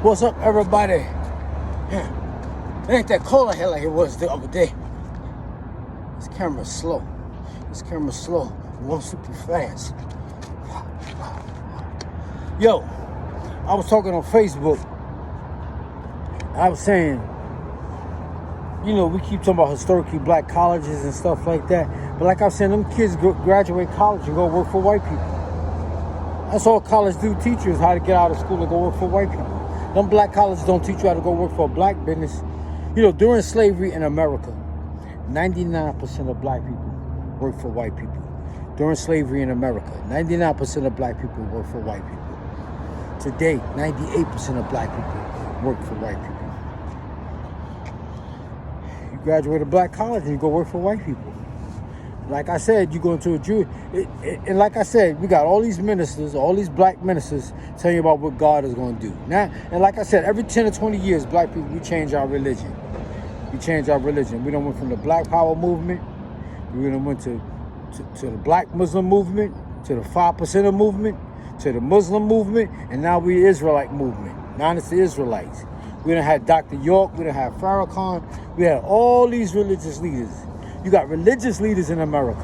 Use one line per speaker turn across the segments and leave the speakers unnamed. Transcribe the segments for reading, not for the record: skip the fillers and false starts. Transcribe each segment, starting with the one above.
What's up, everybody? It ain't that cold out here like it was the other day. This camera's slow. It won't super fast. Yo, I was talking on Facebook. I was saying, you know, we keep talking about historically black colleges and stuff like that. But like I was saying, them kids graduate college and go work for white people. That's all college do, teach you is how to get out of school and go work for white people. Them black colleges don't teach you how to go work for a black business. You know, during slavery in America, 99% of black people work for white people. During slavery in America, 99% of black people work for white people. Today, 98% of black people work for white people. You graduate a black college and you go work for white people. Like I said, you go into a Jew, and like I said, we got all these ministers, all these black ministers telling you about what God is going to do. Now, and like I said, every 10 or 20 years, black people, we change our religion. We change our religion. We done went from the Black Power movement, we done went to the Black Muslim movement, to the 5%er movement, to the Muslim movement, and now we Israelite movement. Now it's the Israelites. We done had Dr. York, we done had Farrakhan, we had all these religious leaders. You got religious leaders in America.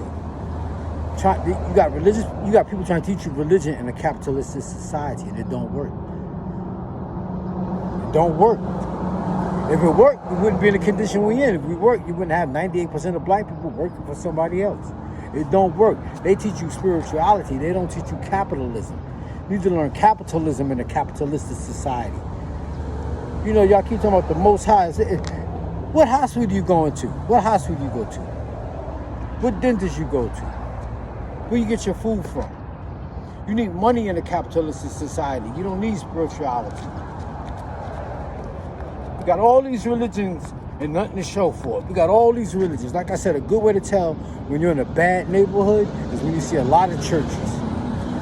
You got people trying to teach you religion in a capitalistic society, and it don't work. It don't work. If it worked, we wouldn't be in the condition we're in. If we worked, you wouldn't have 98% of black people working for somebody else. It don't work. They teach you spirituality. They don't teach you capitalism. You need to learn capitalism in a capitalistic society. You know, y'all keep talking about the Most High. What hospital you going to? What hospital you go to? What dentist you go to? Where you get your food from? You need money in a capitalistic society. You don't need spirituality. We got all these religions and nothing to show for it. We got all these religions. Like I said, a good way to tell when you're in a bad neighborhood is when you see a lot of churches.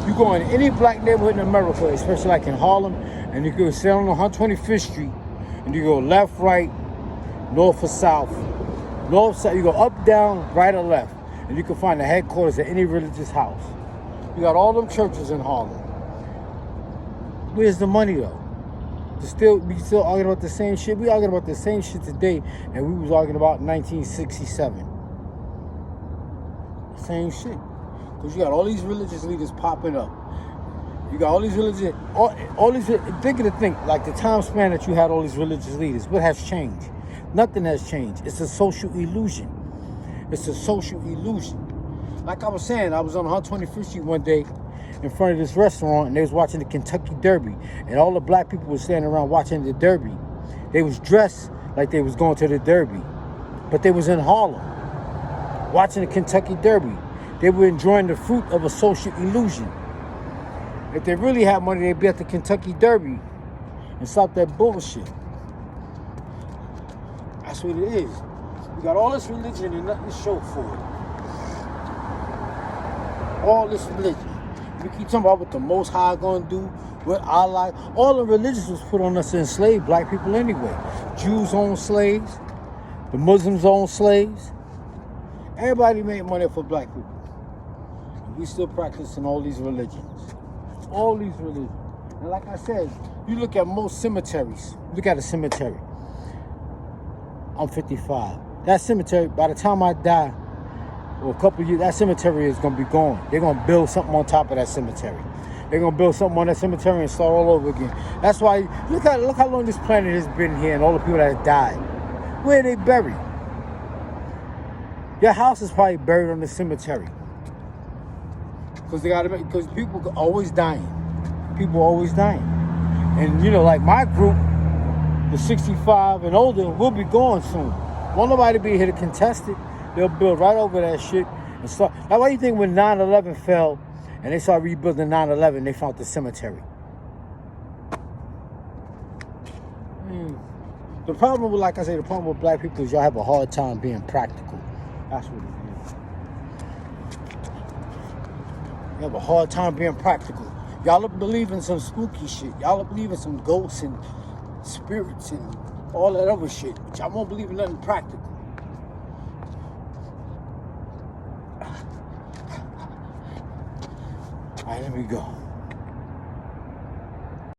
You go in any black neighborhood in America, especially like in Harlem, and you go sit on 125th Street, and you go left, right, north or south. North, south, you go up, down, right or left. And you can find the headquarters of any religious house. You got all them churches in Harlem. Where's the money though? We still arguing about the same shit. We arguing about the same shit today that we was arguing about in 1967. Same shit. Because you got all these religious leaders popping up. You got all these religious, all these, think of the thing, like the time span that you had all these religious leaders, what has changed? Nothing has changed. It's a social illusion. It's a social illusion. Like I was saying, I was on 125th Street one day in front of this restaurant, and they was watching the Kentucky Derby, and all the black people were standing around watching the Derby. They was dressed like they was going to the Derby, but they was in Harlem watching the Kentucky Derby. They were enjoying the fruit of a social illusion. If they really had money, they'd be at the Kentucky Derby and stop that bullshit. That's what it is. We got all this religion and nothing to show for it. All this religion. We keep talking about what the Most High gonna do, what Allah. All the religions was put on us to enslave black people anyway. Jews own slaves. The Muslims own slaves. Everybody made money for black people. And we still practicing all these religions. All these religions. And like I said, you look at most cemeteries. Look at a cemetery. I'm 55. That cemetery, by the time I die, or a couple of years, that cemetery is going to be gone. They're going to build something on top of that cemetery. They're going to build something on that cemetery and start all over again. That's why, look how long this planet has been here and all the people that have died. Where are they buried? Your house is probably buried on the cemetery. Because people are always dying. People are always dying. And, you know, like my group, the 65 and older, will be gone soon. Won't nobody be here to contest it. They'll build right over that shit and start. Now, why do you think when 9/11 fell and they started rebuilding 9/11, they found the cemetery? The problem with, like I say, the problem with black people is y'all have a hard time being practical. That's what it is. You have a hard time being practical. Y'all believe in some spooky shit. Y'all believe in some ghosts and spirits and all that other shit. But y'all won't believe in nothing practical. All right, let me go.